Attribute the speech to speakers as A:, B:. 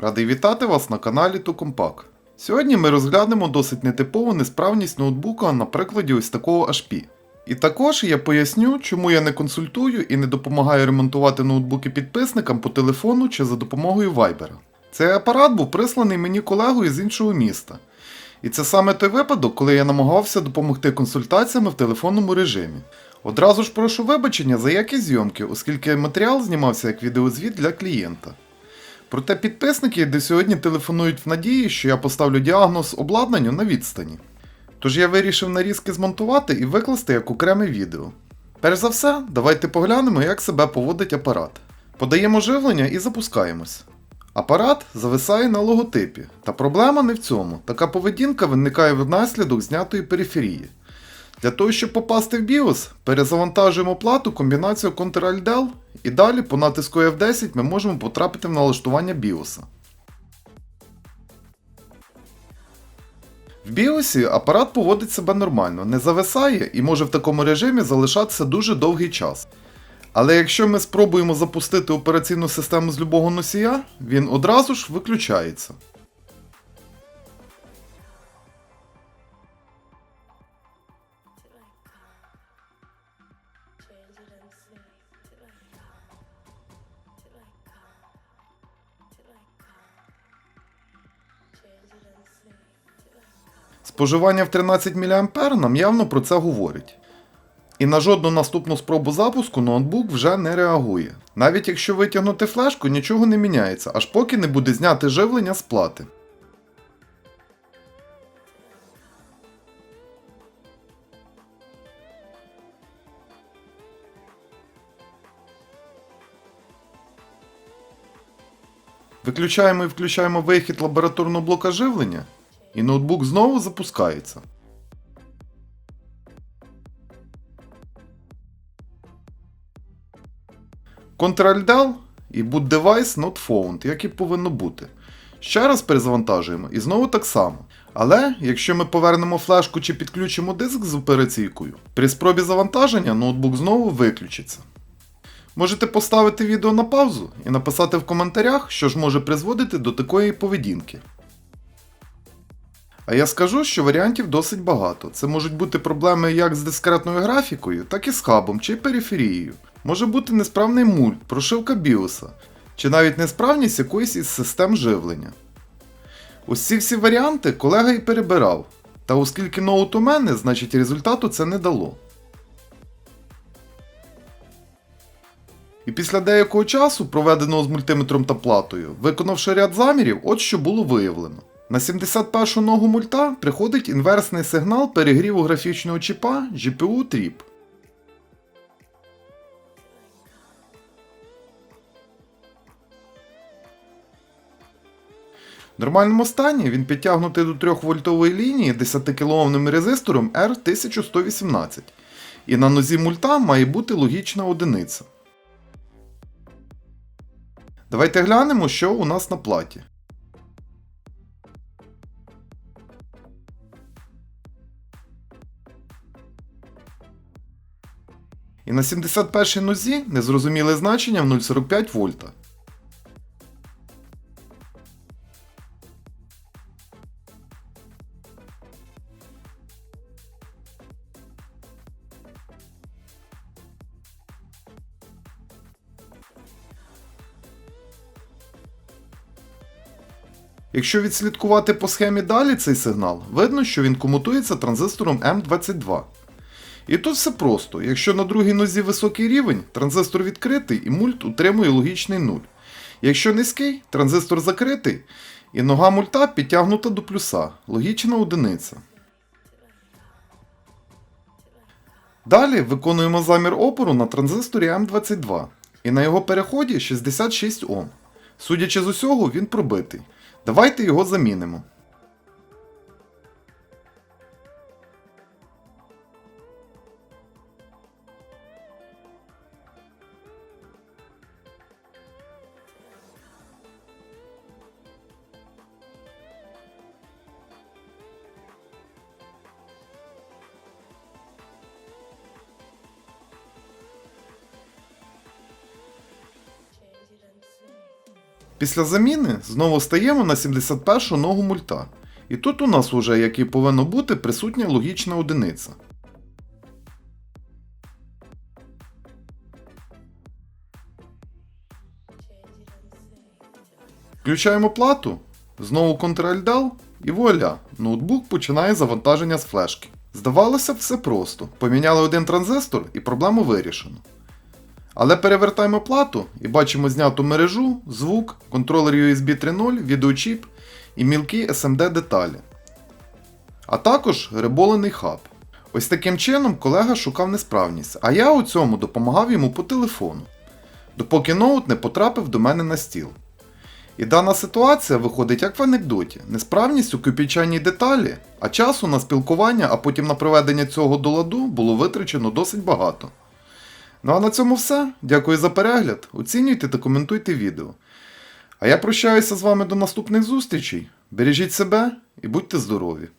A: Радий вітати вас на каналі Tucumpak. Сьогодні ми розглянемо досить нетипову несправність ноутбука на прикладі ось такого HP. І також я поясню, чому я не консультую і не допомагаю ремонтувати ноутбуки підписникам по телефону чи за допомогою Viber. Цей апарат був присланий мені колегою з іншого міста. І це саме той випадок, коли я намагався допомогти консультаціями в телефонному режимі. Одразу ж прошу вибачення за якість зйомки, оскільки матеріал знімався як відеозвіт для клієнта. Проте підписники до сьогодні телефонують в надії, що я поставлю діагноз обладнанню на відстані. Тож я вирішив нарізки змонтувати і викласти як окреме відео. Перш за все, давайте поглянемо, як себе поводить апарат. Подаємо живлення і запускаємось. Апарат зависає на логотипі. Та проблема не в цьому. Така поведінка виникає внаслідок знятої периферії. Для того, щоб попасти в BIOS, перезавантажуємо плату комбінацію Ctrl-Del і далі по натиску F10 ми можемо потрапити в налаштування BIOS. В BIOS апарат поводить себе нормально, не зависає і може в такому режимі залишатися дуже довгий час. Але якщо ми спробуємо запустити операційну систему з любого носія, він одразу ж виключається. Споживання в 13 мА нам явно про це говорить. І на жодну наступну спробу запуску ноутбук вже не реагує. Навіть якщо витягнути флешку, нічого не міняється, аж поки не буде зняти живлення з плати. Виключаємо і включаємо вихід лабораторного блока живлення, і ноутбук знову запускається. Ctrl-Del і Boot Device Not Found, як і повинно бути. Ще раз перезавантажуємо і знову так само. Але, якщо ми повернемо флешку чи підключимо диск з операційкою, при спробі завантаження ноутбук знову виключиться. Можете поставити відео на паузу і написати в коментарях, що ж може призводити до такої поведінки. А я скажу, що варіантів досить багато. Це можуть бути проблеми як з дискретною графікою, так і з хабом чи периферією. Може бути несправний мульт, прошивка BIOS, чи навіть несправність якоїсь із систем живлення. Ось ці всі варіанти колега і перебирав, та оскільки ноут у мене, значить результату це не дало. І після деякого часу, проведеного з мультиметром та платою, виконавши ряд замірів, от що було виявлено. На 71-шу ногу мульта приходить інверсний сигнал перегріву графічного чіпа GPU Trip. В нормальному стані він підтягнутий до 3-вольтової лінії 10-кОмним резистором R1118. І на нозі мульта має бути логічна одиниця. Давайте глянемо, що у нас на платі. І на 71-й нозі незрозуміле значення в 0,45 вольта. Якщо відслідкувати по схемі далі цей сигнал, видно, що він комутується транзистором M22. І тут все просто. Якщо на другій нозі високий рівень, транзистор відкритий і мульт утримує логічний 0. Якщо низький, транзистор закритий і нога мульта підтягнута до плюса, логічна одиниця. Далі виконуємо замір опору на транзисторі M22. І на його переході 66 Ом. Судячи з усього, він пробитий. Давайте його замінимо. Після заміни знову стаємо на 71 ногу мульта. І тут у нас уже, як і повинно бути, присутня логічна одиниця. Включаємо плату, знову Ctrl-Del і вуаля, ноутбук починає завантаження з флешки. Здавалося б, все просто. Поміняли один транзистор і проблему вирішено. Але перевертаємо плату і бачимо зняту мережу, звук, контролер USB 3.0, відеочіп і мілкі SMD деталі. А також риболений хаб. Ось таким чином колега шукав несправність, а я у цьому допомагав йому по телефону, допоки ноут не потрапив до мене на стіл. І дана ситуація виходить як в анекдоті. Несправність у копійчаній деталі, а часу на спілкування, а потім на приведення цього до ладу було витрачено досить багато. Ну а на цьому все. Дякую за перегляд. Оцінюйте та коментуйте відео. А я прощаюся з вами до наступних зустрічей. Бережіть себе і будьте здорові!